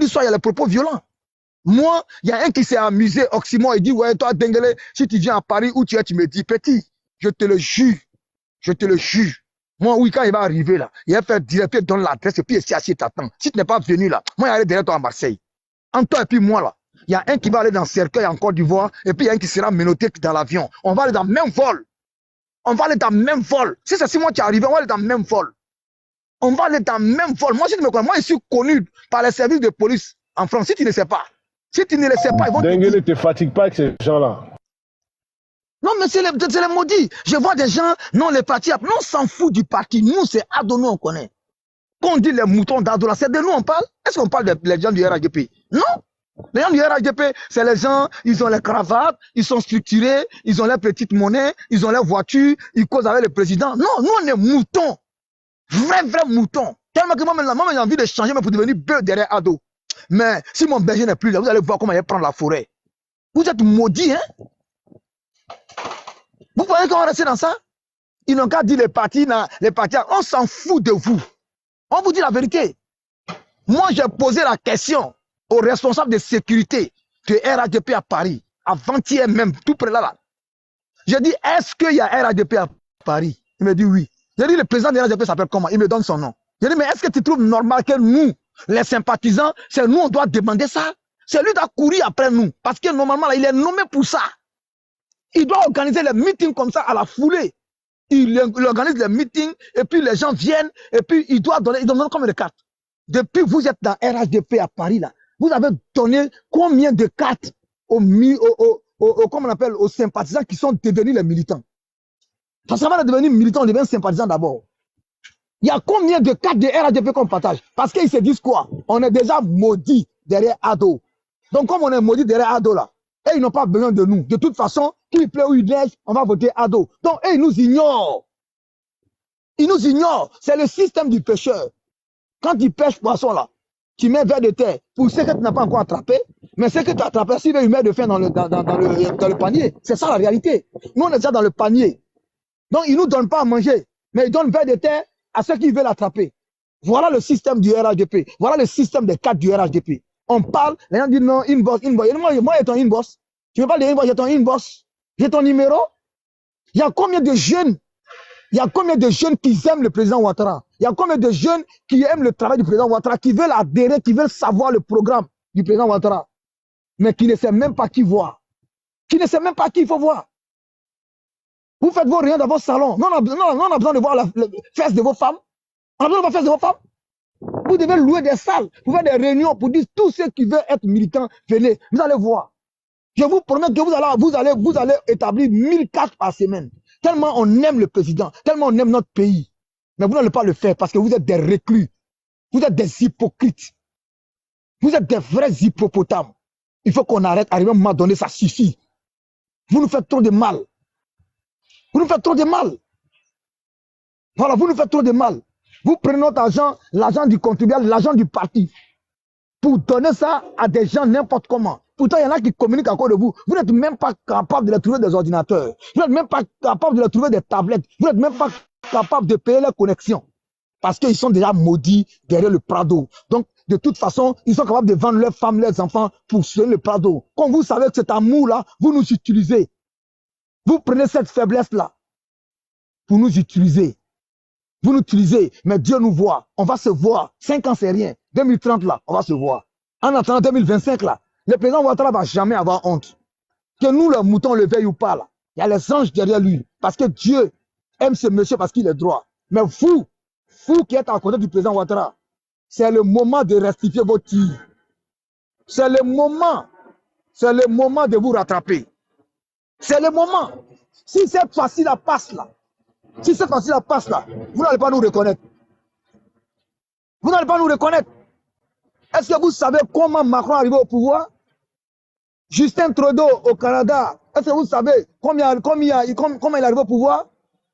soir, il y a les propos violents. Moi, il y a un qui s'est amusé, Oxymore, il dit, ouais, toi, Dengele, si tu viens à Paris, où tu es, tu me dis, petit, je te le jure, je te le jure. Moi, oui, quand il va arriver là, il va faire directeur, donne l'adresse, et puis il s'est assis, t'attends. Si tu n'es pas venu là, moi, il va aller derrière toi à Marseille. Entre toi et puis moi là, il y a un qui va aller dans le cercueil en Côte d'Ivoire, et puis il y a un qui sera menotté dans l'avion. On va aller dans le même vol. On va aller dans le même vol. Si c'est 6 mois qui est arrivé, on va aller dans le même vol. On va aller dans le même vol. Moi, si tu me connais, moi, je suis connu par les services de police en France. Si tu ne sais pas, si tu ne le sais pas, ils vont te dire. Dengele, ne te fatigue pas avec ces gens-là. Non, mais c'est les maudits. Je vois des gens, non, les partis, non, on s'en fout du parti. Nous, c'est Ado, nous, on connaît. Quand on dit les moutons d'Ado, là, c'est de nous, on parle. Est-ce qu'on parle des gens du RHDP? Non. Les gens du RHDP, c'est les gens, ils ont les cravates, ils sont structurés, ils ont les petites monnaies, ils ont les voitures, ils causent avec le président. Non, nous, on est moutons. Vrai mouton. Tellement que moi, j'ai envie de changer mais pour devenir bœuf derrière Ado. Mais si mon berger n'est plus là, vous allez voir comment il va prendre la forêt. Vous êtes maudits, hein? Vous voyez qu'on va rester dans ça? Ils n'ont qu'à dire les partis, on s'en fout de vous. On vous dit la vérité. Moi, j'ai posé la question aux responsables de sécurité de RHDP à Paris, avant-hier même, tout près là. J'ai dit, est-ce qu'il y a RHDP à Paris? Il me dit oui. J'ai dit, le président de RHDP s'appelle comment? Il me donne son nom. J'ai dit, mais est-ce que tu trouves normal que nous, les sympathisants, c'est nous, on doit demander ça? C'est lui qui a couru après nous. Parce que normalement, là, il est nommé pour ça. Il doit organiser les meetings comme ça à la foulée. Il organise les meetings, et puis les gens viennent, et puis il donne combien de cartes? Depuis vous êtes dans RHDP à Paris, là, vous avez donné combien de cartes comment on appelle, aux sympathisants qui sont devenus les militants? Parce qu'avant de devenir militant, on devient sympathisant d'abord. Il y a combien de cartes de RHDP qu'on partage? Parce qu'ils se disent quoi? On est déjà maudit derrière Ado. Donc comme on est maudit derrière Ado là, et ils n'ont pas besoin de nous. De toute façon, qu'il pleut ou il neige, on va voter Ado. Donc ils nous ignorent. Ils nous ignorent. C'est le système du pêcheur. Quand tu pêches poisson là, tu mets vers de terre pour ceux que tu n'as pas encore attrapé, mais ceux que tu as attrapé, s'il veut, il met de fin dans le panier. C'est ça la réalité. Nous, on est déjà dans le panier. Donc, ils ne nous donnent pas à manger, mais ils donnent vers de terre à ceux qui veulent attraper. Voilà le système du RHDP. Voilà le système des cadres du RHDP. On parle, les gens disent non, inbox. Moi, j'ai ton inbox. Tu veux pas de inbox, j'ai ton inbox. J'ai ton numéro. Il y a combien de jeunes? Il y a combien de jeunes qui aiment le président Ouattara? Il y a combien de jeunes qui aiment le travail du président Ouattara, qui veulent adhérer, qui veulent savoir le programme du président Ouattara, mais qui ne sait même pas qui voir. Qui ne sait même pas qui il faut voir. Vous faites vos réunions dans vos salons. Non, on a besoin de voir les fesses de vos femmes. On a besoin de voir les fesses de vos femmes. Vous devez louer des salles, vous faites des réunions pour dire tous ceux qui veulent être militants, venez. Vous allez voir. Je vous promets que vous allez établir 1000 cartes par semaine. Tellement on aime le président, tellement on aime notre pays. Mais vous n'allez pas le faire parce que vous êtes des reclus. Vous êtes des hypocrites. Vous êtes des vrais hippopotames. Il faut qu'on arrête. Arrivé à un moment donné, ça suffit. Vous nous faites trop de mal. Vous nous faites trop de mal. Voilà, vous nous faites trop de mal. Vous prenez notre argent, l'argent du contribuable, l'argent du parti, pour donner ça à des gens n'importe comment. Pourtant, il y en a qui communiquent encore de vous. Vous n'êtes même pas capable de leur trouver des ordinateurs. Vous n'êtes même pas capable de leur trouver des tablettes. Vous n'êtes même pas capable de payer leurs connexions. Parce qu'ils sont déjà maudits derrière le Prado. Donc, de toute façon, ils sont capables de vendre leurs femmes, leurs enfants pour soutenir le Prado. Quand vous savez que cet amour-là, vous nous utilisez. Vous prenez cette faiblesse-là pour nous utiliser. Vous nous utilisez, mais Dieu nous voit. On va se voir. 5 ans, c'est rien. 2030, là, on va se voir. En attendant 2025, là, le président Ouattara ne va jamais avoir honte. Que nous, le mouton, le veille ou pas, là, il y a les anges derrière lui. Parce que Dieu aime ce monsieur parce qu'il est droit. Mais vous qui êtes à côté du président Ouattara, c'est le moment de rectifier vos tirs. C'est le moment de vous rattraper. C'est le moment. Si cette fois-ci-là passe là, vous n'allez pas nous reconnaître. Vous n'allez pas nous reconnaître. Est-ce que vous savez comment Macron est arrivé au pouvoir? Justin Trudeau au Canada. Est-ce que vous savez comment il est arrivé au pouvoir?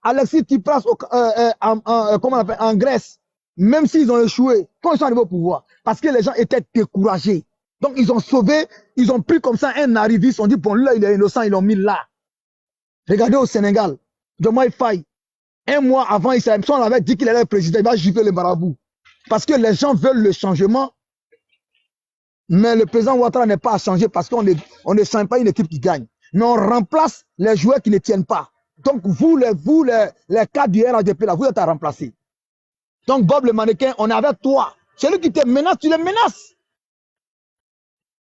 Alexis Tsipras en Grèce. Même s'ils ont échoué, quand ils sont arrivés au pouvoir, parce que les gens étaient découragés. Donc ils ont sauvé, ils ont pris comme ça un arriviste, ils ont dit, bon, lui là, il est innocent, ils l'ont mis là. Regardez au Sénégal, Diomaye Faye, un mois avant, on avait dit qu'il allait être président, il va gifler les marabouts. Parce que les gens veulent le changement. Mais le président Ouattara n'est pas à changer parce qu'on ne change pas une équipe qui gagne. Mais on remplace les joueurs qui ne tiennent pas. Donc, vous, les cadres du RHDP, là, vous êtes à remplacer. Donc, Bob le mannequin, on est avec toi. Celui qui te menace, tu le menaces.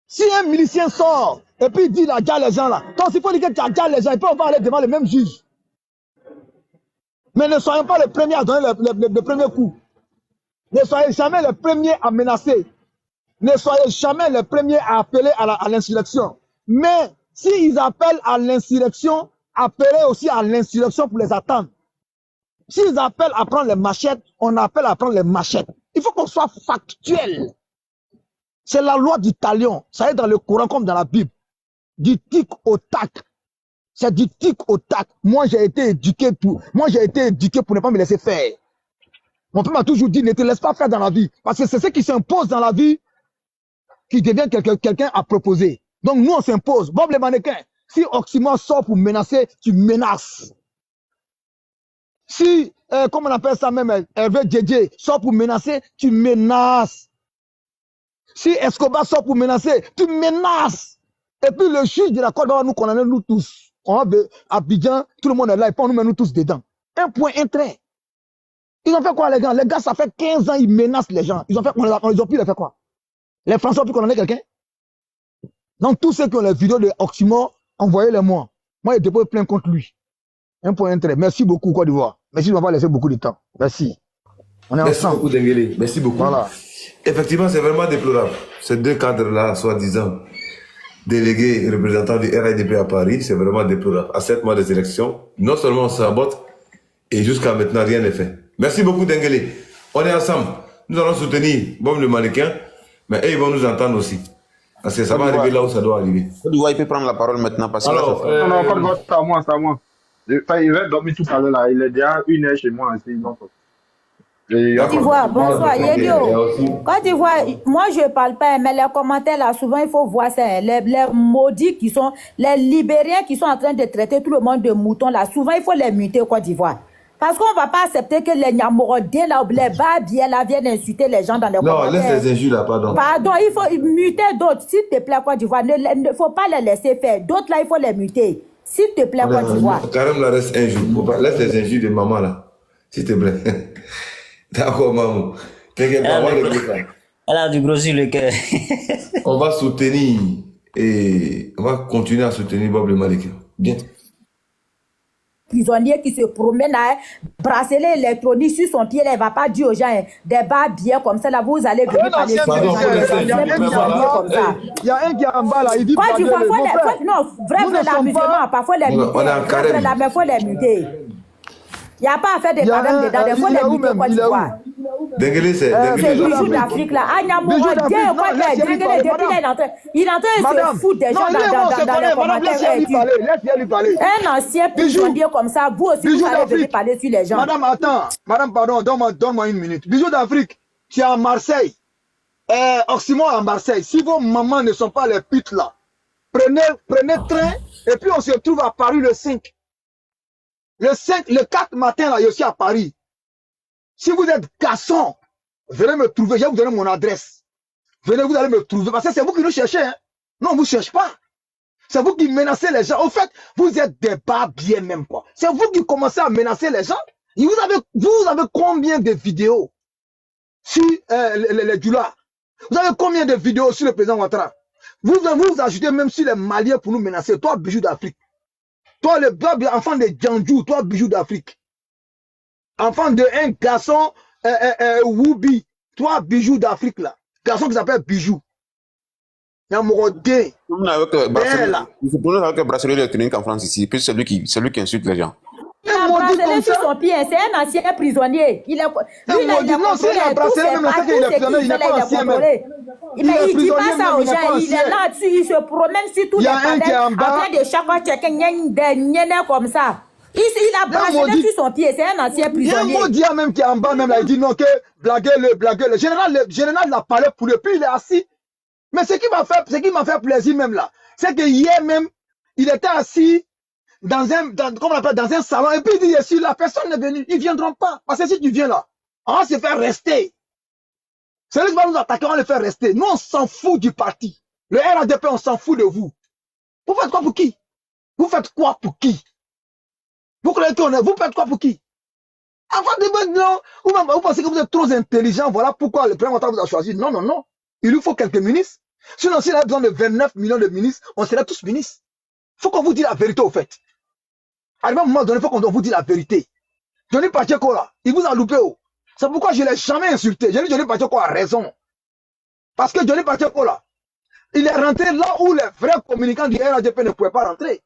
Si un milicien sort et puis il dit, là, déjà les gens là, donc s'il faut dire que tu as déjà les gens, et puis on va aller devant le même juge. Mais ne soyons pas les premiers à donner le premier coup. Ne soyez jamais les premiers à menacer. Ne soyez jamais les premiers à appeler à l'insurrection. Mais s'ils appellent à l'insurrection, appelez aussi à l'insurrection pour les attendre. S'ils appellent à prendre les machettes, on appelle à prendre les machettes. Il faut qu'on soit factuel. C'est la loi du talion. Ça est dans le Coran comme dans la Bible. Du tic au tac. C'est du tic au tac. Moi, j'ai été éduqué pour ne pas me laisser faire. Mon père m'a toujours dit, ne te laisse pas faire dans la vie. Parce que c'est ce qui s'impose dans la vie qui devient quelqu'un à proposer. Donc, nous, on s'impose. Bob le mannequin, si Oxymore sort pour menacer, tu menaces. Si, comment on appelle ça même, Hervé Djedje sort pour menacer, tu menaces. Si Escobar sort pour menacer, tu menaces. Et puis le juge de la Côte d'Ivoire nous condamne, nous tous. On va à Abidjan, tout le monde est là, et puis on nous met nous tous dedans. Un point, un trait. Ils ont fait quoi, les gars? Les gars, ça fait 15 ans, ils menacent les gens. Ils ont fait, ils ont pu les faire quoi? Les Français ont pu condamner quelqu'un? Donc, tous ceux qui ont les vidéos de Oxymore, envoyez-les-moi. Moi, j'ai déposé plein contre lui. Un point, un trait. Merci beaucoup, Côte d'Ivoire. Merci de m'avoir laissé beaucoup de temps. Merci. On est Merci ensemble. beaucoup, Denguele. Merci beaucoup. Voilà. Effectivement, c'est vraiment déplorable. Ces deux cadres-là, soi-disant délégués et représentants du RIDP à Paris, c'est vraiment déplorable. À 7 mois des élections, non seulement on sabote, et jusqu'à maintenant, rien n'est fait. Merci beaucoup, Denguele. On est ensemble. Nous allons soutenir Bob le mannequin, mais eux, ils vont nous entendre aussi. Parce que ça va arriver là où ça doit arriver. Côte d'Ivoire, il peut prendre la parole maintenant parce que Alors, Non, non, Côte d'Ivoire, c'est à moi, c'est à moi. Enfin, il va dormir tout à l'heure là. Il est déjà 1h chez moi ici. Donc, Côte d'Ivoire, bonsoir, Yedio. aussi. Côte d'Ivoire, moi je ne parle pas, mais les commentaires là, souvent il faut voir ça. Les maudits qui sont, les Libériens qui sont en train de traiter tout le monde de moutons là, souvent il faut les muter au Côte d'Ivoire. Parce qu'on ne va pas accepter que les Nyamorodins là, ou les Babiens là viennent insulter les gens dans les Non, commentaires. laisse les injures là, pardon. Pardon, il faut muter d'autres. S'il te plaît, Côte d'Ivoire, il ne faut pas les laisser faire. D'autres là, il faut les muter. S'il te plaît, Côte d'Ivoire. Carême là reste un jour. Laisse les injures de maman là. S'il te plaît. D'accord, maman. T'inquiète pas, on va régler ça. Elle a du gros sur le cœur. On va soutenir et on va continuer à soutenir Bob le mannequin. Bien. Prisonnier qui se promène à un bracelet électronique sur son pied, là, il ne va pas dire aux gens hein, des bas bien comme ça, là, vous allez venir parler sur les gens, des anciens prisonniers comme ça. Il y a un qui est en bas là, il dit Côte d'Ivoire, non, vrai, nous ne sommes l'amusement, pas- parfois les muter. On est en carême. Il faut les muter. Il n'y a pas à faire des Il y a problèmes un- dedans, il faut il est les où muter même? Côte Il est où? d'Ivoire. Denguele, c'est C'est Denguele. Bijou d'Afrique là. Ah, Nyamouro, Bijou d'Afrique, Dieu, non, quoi, laisse-y depuis lui parler, il est en train de Madame, se foutre des non, gens il est bon, c'est dans les correct. Madame, laissez-lui commentaires. parler, laissez-lui parler. Un ancien Bijou. prisonnier comme ça, vous aussi, Bijou vous allez venir d'Afrique. parler sur les gens. Madame, attends. Madame, pardon, donne-moi une minute. Bijou d'Afrique, tu es à Marseille. Oxymore à Marseille. Si vos mamans ne sont pas les putes là, prenez train et puis on se retrouve à Paris le 5. Le 4 matin là, je suis à Paris. Si vous êtes garçon, venez me trouver, je vais vous donner mon adresse. Venez, vous allez me trouver. Parce que c'est vous qui nous cherchez. Hein? Non, vous ne cherchez pas. C'est vous qui menacez les gens. Au fait, vous êtes des barbiers même quoi. C'est vous qui commencez à menacer les gens. Et vous avez combien de vidéos sur les Djoula? Vous avez combien de vidéos sur le président Ouattara? Vous ajoutez même sur les Maliens pour nous menacer. Toi, Bijou d'Afrique. Toi, le enfant de Djandjou, toi, Bijou d'Afrique. Enfant de un garçon, Woubi. Toi, Bijou d'Afrique là. Garçon qui s'appelle Bijou. Yamorodé. Il se prononce avec un bracelet électronique en France ici, puis celui qui insulte les gens. Il a bracelet sur son pied, c'est un ancien prisonnier. Il est contrôlé. Mais il dit pas ça aux gens, il est là-dessus, il se promène sur tous les palais en train de chaque comme ça. Il a bracelet sur son pied, c'est un ancien Il y a un prisonnier. mot dit même qui est en bas, même là, il dit non, que blaguez-le. Le général l'a parlé pour lui, puis il est assis. Mais ce qui m'a fait plaisir même là, c'est que hier même, il était assis dans un salon, et puis il dit, si la personne n'est venue, ils ne viendront pas. Parce que si tu viens là, on va se faire rester. Celui qui va nous attaquer, on va le faire rester. Nous, on s'en fout du parti. Le RADP, on s'en fout de vous. Vous faites quoi pour qui? Vous faites quoi pour qui? Vous croyez qu'on est, vous faites quoi pour qui? Avant de non, ou même vous pensez que vous êtes trop intelligent, voilà pourquoi le président vous a choisi. Non, non, non. Il lui faut quelques ministres. Sinon, s'il a besoin de 29 millions de ministres, on serait tous ministres. Il faut qu'on vous dise la vérité au fait. Arrivé à un moment donné, il faut qu'on vous dise la vérité. Johnny Pacheco là, il vous a loupé. Oh. C'est pourquoi je ne l'ai jamais insulté. J'ai dit Johnny Pacheco a raison. Parce que Johnny Pacheco là, il est rentré là où les vrais communicants du RADP ne pouvaient pas rentrer.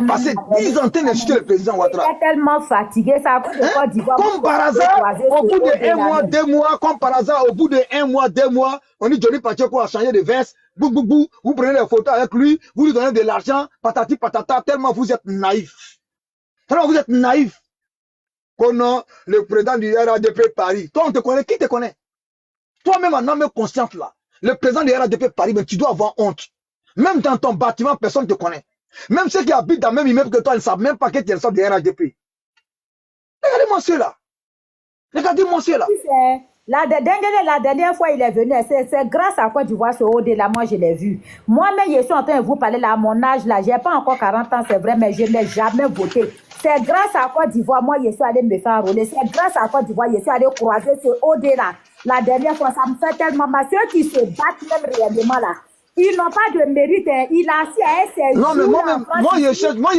Passé 10 ans d'insulter le président Ouattara. Il est tellement fatigué, ça a cause de Côte d'Ivoire. Comme par hasard, au bout de 1 mois, 2 mois, comme par hasard, au bout de 1 mois, 2 mois, on dit Johnny Pacheco a changé de veste, bou, bou, bou, vous prenez des photos avec lui, vous lui donnez de l'argent, patati patata, tellement vous êtes naïf. Tellement vous êtes naïf. Qu'on a le président du RADP Paris. Toi, on te connaît, qui te connaît? Toi-même, en âme consciente là, le président du RADP Paris, mais tu dois avoir honte. Même dans ton bâtiment, personne ne te connaît. Même ceux qui habitent dans le même immeuble que toi, ils ne savent même pas que tu es le sort du RADP. Regardez-moi ceux-là. Regardez-moi ceux-là. La dernière fois, il est venu. C'est grâce à Côte d'Ivoire, ce OD-là, moi, je l'ai vu. Moi-même, je suis en train de vous parler là, à mon âge, là. Je n'ai pas encore 40 ans, c'est vrai, mais je n'ai jamais voté. C'est grâce à Côte d'Ivoire, moi, je suis allé me faire enrôler. C'est grâce à Côte d'Ivoire, je suis allé croiser ce OD-là. La dernière fois, ça me fait tellement mal. Ceux qui se battent même réellement, là. Ils n'ont pas de mérite. Il a assis à ses non, mais moi-même, moi, je cherche à le croiser. Moi,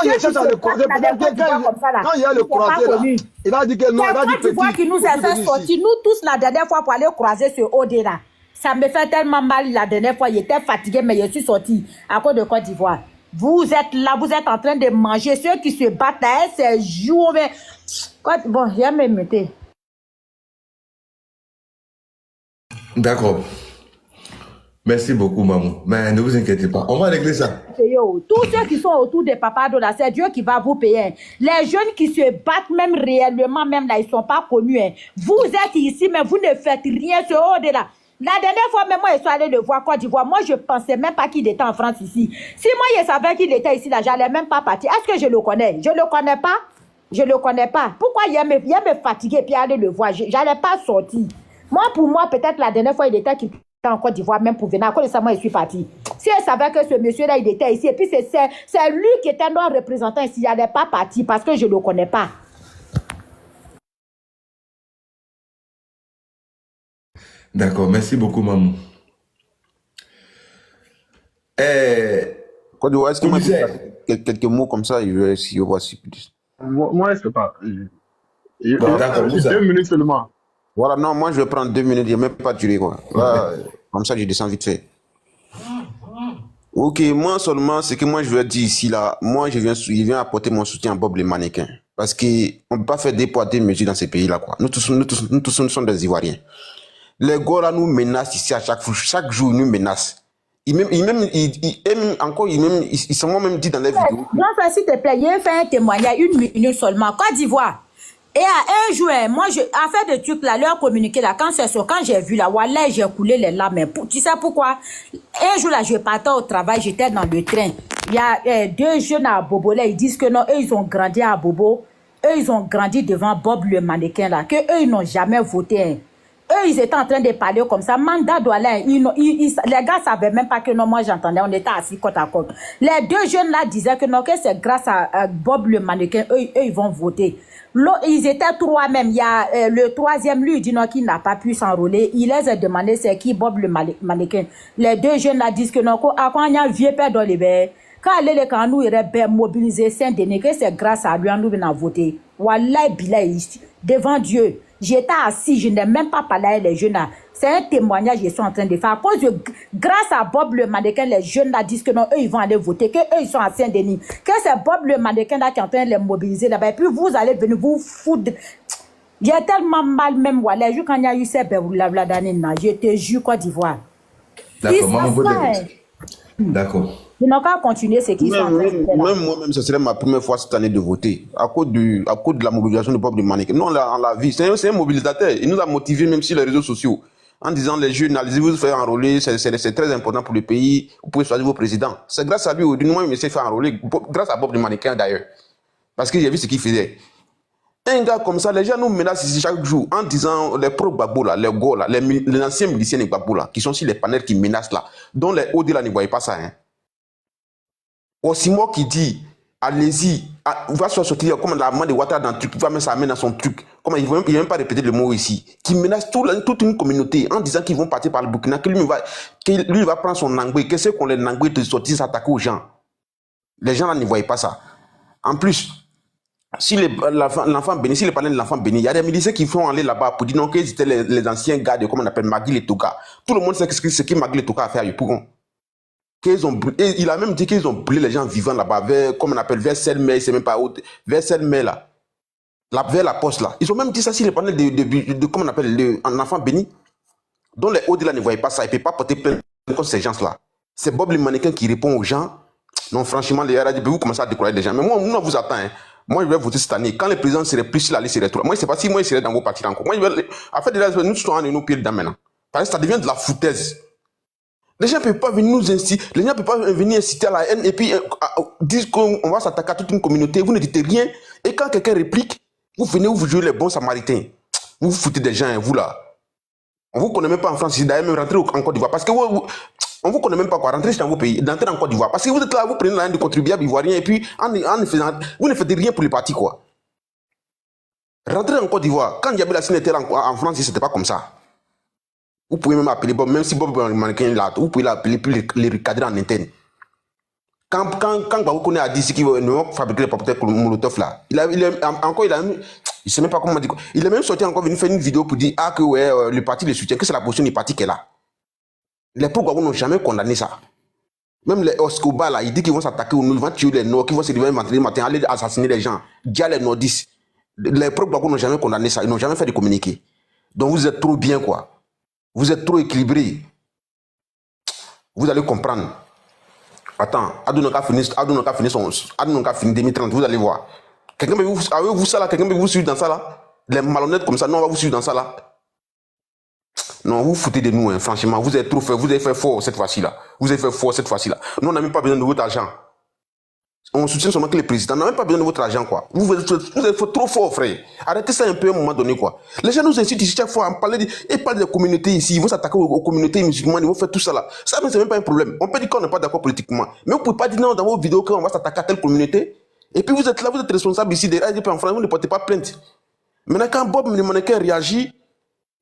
je cherche à le croiser. Quand il y a le croisé, là, il va dire que non, il va dire petit. C'est Côte d'Ivoire qui nous a fait sortir, nous tous, la dernière fois, pour aller croiser ce OD-là. Ça me fait tellement mal la dernière fois. Il était fatigué, mais je suis sorti à cause de Côte d'Ivoire. Vous êtes là, vous êtes en train de manger. Ceux qui se battent là, c'est jour. Mais... Bon, j'ai même muté. D'accord. Merci beaucoup, maman. Mais ne vous inquiétez pas, on va régler ça. Tous ceux qui sont autour de Papa Dola, c'est Dieu qui va vous payer. Les jeunes qui se battent même réellement, même là, ils ne sont pas connus. Vous êtes ici, mais vous ne faites rien ce haut-là. La dernière fois, même moi, je suis allé le voir Côte d'Ivoire. Moi, je ne pensais même pas qu'il était en France ici. Si moi, je savais qu'il était ici, là, je n'allais même pas partir. Est-ce que je le connais? Je ne le connais pas. Je ne le connais pas. Pourquoi il me fatiguer puis aller le voir? Je n'allais pas sortir. Moi, pour moi, peut-être la dernière fois, il était en Côte d'Ivoire, même pour venir. À cause de ça, moi, je suis parti. Si elle savait que ce monsieur-là, il était ici, et puis c'est lui qui était notre représentant ici, il n'allait pas partir parce que je ne le connais pas. D'accord, merci beaucoup, maman. Côte d'Ivoire, est-ce que moi, quelques mots comme ça, je vais essayer de voir si plus. Moi, je ne sais pas. D'accord, 2 minutes seulement. Voilà, non, moi je vais prendre 2 minutes, je n'ai même pas duré quoi. Là, comme ça, je descends vite fait. Ok, moi seulement, ce que moi je veux dire ici, là, moi je viens apporter mon soutien à Bob le mannequin. Parce qu'on ne peut pas faire des poids, des mesures dans ces pays-là, quoi. Nous tous, nous sommes des Ivoiriens. Les gars là nous menacent ici à chaque jour, ils nous menacent. Ils sont même dit dans les vidéos. Grand frère, s'il te plaît, il fait un témoignage, 1 minute seulement. Côte d'Ivoire. Et à un jour, moi, à faire des trucs là, leur communiquer là, quand j'ai vu là, voilà, j'ai coulé les larmes. Tu sais pourquoi? Un jour là, je partais au travail, j'étais dans le train. Il y a 2 jeunes à Bobo là, ils disent que non, eux, ils ont grandi à Bobo. Eux, ils ont grandi devant Bob le mannequin là, que eux, ils n'ont jamais voté. Hein. Eux, ils étaient en train de parler comme ça. Mandat Douala, les gars savaient même pas que non, moi j'entendais, on était assis côte à côte. Les 2 jeunes là disaient que non, que c'est grâce à Bob le mannequin, eux, ils vont voter. Ils étaient 3 même. Il y a le 3e, lui, il dit non, qu'il n'a pas pu s'enrôler. Il les a demandé c'est qui Bob le mannequin. Les 2 jeunes là disent que non, quand il y a un vieux père dans les bains, quand les quand nous irait mobiliser Saint-Denis, que c'est grâce à lui, nous venons voter. Wallah, bilay, devant Dieu. J'étais assis, je n'ai même pas parlé avec les jeunes là. C'est un témoignage que je suis en train de faire. À cause de, grâce à Bob le mannequin, les jeunes là disent que non, eux ils vont aller voter, que eux ils sont à Saint-Denis. Que c'est Bob le mannequin là qui est en train de les mobiliser là-bas. Et puis vous allez venir vous foutre. J'ai tellement mal même, voilà. Quand il y a eu ces bébés d'année, je te jure, Côte d'Ivoire. D'accord, maman, d'accord. Ils n'ont qu'à continuer ce qu'ils sont en train de faire. Même moi-même, ce serait ma première fois cette année de voter. À cause de la mobilisation du peuple de mannequin. Non, on l'a vu. C'est un mobilisateur. Il nous a motivés même sur les réseaux sociaux. en disant les jeunes, allez-vous faire enrôler, c'est très important pour le pays, vous pouvez choisir vos présidents. C'est grâce à lui, du moins, il s'est fait enrôler, grâce à Bob le mannequin d'ailleurs. Parce que j'ai vu ce qu'il faisait. Un gars comme ça, les gens nous menacent ici chaque jour en disant les pro-Gbagbo là, les go là, les anciens miliciens de Gbagbo là, qui sont sur les panels qui menacent là, dont les OD là ne voyaient pas ça. Hein. Aussi moi qui dit, allez-y, va sortir comme la main de Ouattara dans le truc, va mettre sa main dans son truc. Comment il ne va même pas répéter le mot ici. Qui menace toute une communauté en disant qu'ils vont partir par le Burkina, que lui va prendre son Nangoué, qu'est-ce qu'on les Nangoué de sortir s'attaquer aux gens. Les gens là ne voyaient pas ça. En plus, si l'enfant béni, si les parents de l'enfant béni, il y a des miliciens qui font aller là-bas pour dire non, qu'ils étaient les anciens gars de, comment on appelle, Magui et Toka. Tout le monde sait ce que Magui et Toka a fait à Yopougon. Il a même dit qu'ils ont brûlé les gens vivants là-bas, vers, comme on appelle, vers Selmay, c'est même pas haute, vers Selmay là, vers la poste là. Ils ont même dit ça si les panels de comment on appelle, un enfant béni, dont les hauts de là ne voyaient pas ça, ils ne peuvent pas porter plainte contre ces gens-là. C'est Bob le mannequin qui répond aux gens. Non, franchement, les RADP, vous commencez à décourager les gens. Mais moi, on vous attend. Hein. Moi, je vais voter cette année. Quand le président serait plus sur la liste électorale, moi, je ne sais pas si moi, il serait dans vos partis encore. Moi, en fait, nous sommes en nos pieds dedans maintenant. Parce que ça devient de la foutaise. Les gens ne peuvent pas venir nous inciter, les gens ne peuvent pas venir inciter à la haine et puis disent qu'on va s'attaquer à toute une communauté. Vous ne dites rien. Et quand quelqu'un réplique, vous venez, vous jouez les bons samaritains. Vous vous foutez des gens, hein, vous là. On ne vous connaît même pas en France, d'ailleurs, même rentrer en Côte d'Ivoire. Parce que on ne vous connaît même pas quoi, rentrer dans vos pays, d'entrer en Côte d'Ivoire. Parce que vous êtes là, vous prenez la haine de contribuable ivoirien et puis vous ne faites rien pour les partis, quoi. Rentrer en Côte d'Ivoire, quand Diaby Lassine était en France, ce n'était pas comme ça. Vous pouvez même appeler Bob, même si Bob est un mannequin là, vous pouvez l'appeler puis les recadrer en interne. Quand vous connaissez à dire qu'il va fabriquer les papiers pour le Molotov là, il ne sait même pas comment dire. Il a même sorti encore venu faire une vidéo pour dire que ouais, le parti le soutient, que c'est la position du parti qu'elle a. Les Pro-Gbagbo n'ont jamais condamné ça. Même les Oscoba là, ils disent qu'ils vont s'attaquer aux Noirs, ils vont tuer les Noirs, qu'ils vont se lever le matin, aller assassiner les gens. Dia les Nordistes. Les Pro-Gbagbo n'ont jamais condamné ça, ils n'ont jamais fait de communiqué. Donc vous êtes trop bien quoi. Vous êtes trop équilibré. Vous allez comprendre. Attends, Adounoka finit 2030, vous allez voir. Quelqu'un peut vous ça là, quelqu'un peut vous suivre dans ça là. Les malhonnêtes comme ça, non, on va vous suivre dans ça là. Non, vous foutez de nous, hein, franchement. Vous êtes trop fait, vous avez fait fort cette fois-ci là. Vous avez fait fort cette fois-ci là. Nous, on n'a même pas besoin de votre argent. On soutient seulement que les présidents. On n'a même pas besoin de votre argent, quoi. Vous êtes trop fort, frère. Arrêtez ça un peu à un moment donné, quoi. Les gens nous incitent ici chaque fois à parler des communautés ici. Ils vont s'attaquer aux communautés musulmanes, ils vont faire tout ça là. Ça, c'est même pas un problème. On peut dire qu'on n'est pas d'accord politiquement. Mais vous ne pouvez pas dire non dans vos vidéos qu'on va s'attaquer à telle communauté. Et puis vous êtes là, vous êtes responsable ici des RADP en France, vous ne portez pas plainte. Maintenant, quand Bob le mannequin réagit,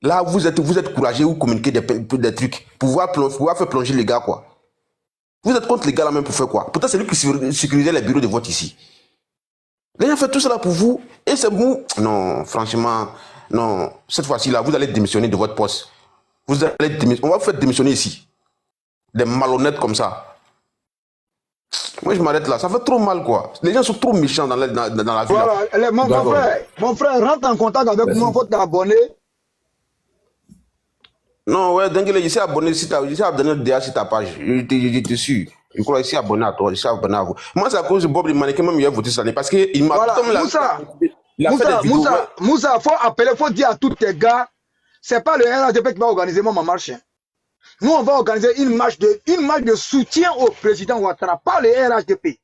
là, vous êtes courageux, vous communiquez des trucs pour pouvoir faire plonger les gars, quoi. Vous êtes contre les gars là même pour faire quoi? Pourtant, c'est lui qui sécurisait les bureaux de vote ici. Les gens font tout cela pour vous et c'est vous. Non, franchement, non. Cette fois-ci là, vous allez démissionner de votre poste. On va vous faire démissionner ici. Des malhonnêtes comme ça. Moi, je m'arrête là. Ça fait trop mal, quoi. Les gens sont trop méchants dans la vie. Voilà, mon frère, rentre en contact avec moi, il faut t'abonner. Non, ouais, Dengue, je suis abonné si tu as abonné déjà sur ta page. Je te suis. Je crois que je suis abonné à toi, je suis abonné à vous. Moi, c'est à cause de Bob le mannequin, même il a voté cette année. Parce qu'il m'a voilà, Moussa, faut appeler, faut dire à tous tes gars, c'est pas le RADP qui va organiser ma marche. Nous, on va organiser une marche de soutien au président Ouattara, pas le RADP.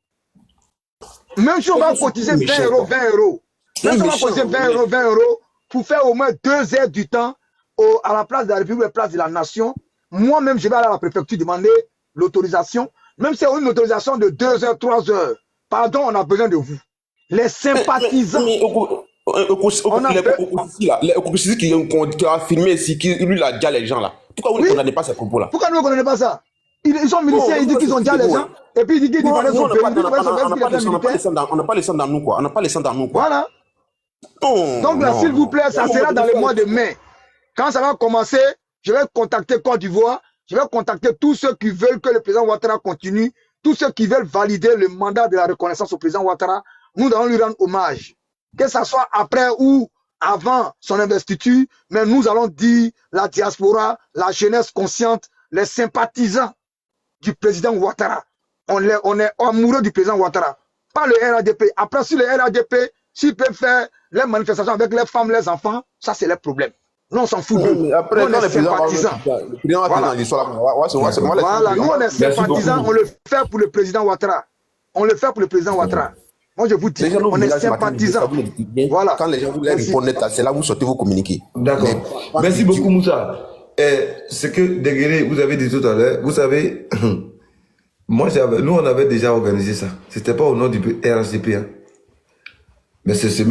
Même si on va cotiser 20 €, même si on va cotiser 20 € pour faire au moins 2 heures du temps à la place de la République, à la place de la nation, moi-même, je vais aller à la préfecture demander l'autorisation, même si c'est une autorisation de 2 heures, 3 heures. Pardon, on a besoin de vous. Les sympathisants. Les qui a filmé ici, qui lui a déjà les gens là. Pourquoi vous ne condamnez pas ces propos là? Pourquoi nous ne condamnons pas ça? Ils sont miliciens, ils disent qu'ils ont déjà les gens, et puis ils disent qu'ils défendent son pays. On n'a pas les sangs dans nous, quoi. On n'a pas les sangs dans nous, quoi. Voilà. Donc là, s'il vous plaît, ça sera dans le mois de mai. Quand ça va commencer, je vais contacter Côte d'Ivoire, je vais contacter tous ceux qui veulent que le président Ouattara continue, tous ceux qui veulent valider le mandat de la reconnaissance au président Ouattara. Nous allons lui rendre hommage. Que ce soit après ou avant son investiture, mais nous allons dire la diaspora, la jeunesse consciente, les sympathisants du président Ouattara. On est amoureux du président Ouattara. Pas le RADP. Après, si le RADP, s'ils peuvent faire les manifestations avec les femmes, les enfants, ça c'est leur problème. Nous, on s'en fout Non, d'eux. mais Nous, après, on quand est le président sympathisants. le président va Voilà. dans l'histoire, Voilà, nous, on est Merci sympathisants. beaucoup. On le fait pour le président Ouattara. On le fait pour le président Ouattara. Moi, je vous dis, les gens nous on est village matin, sympathisants. vous le dites bien. Voilà. Quand les gens vous les Merci. répondent net, c'est là où vous sortez vos communiqués. D'accord. Mais Merci beaucoup, Moussa. Ce que Deguéré, vous avez dit tout à l'heure, vous savez, nous, on avait déjà organisé ça. C'était pas au nom du RHDP. Hein. Mais c'est même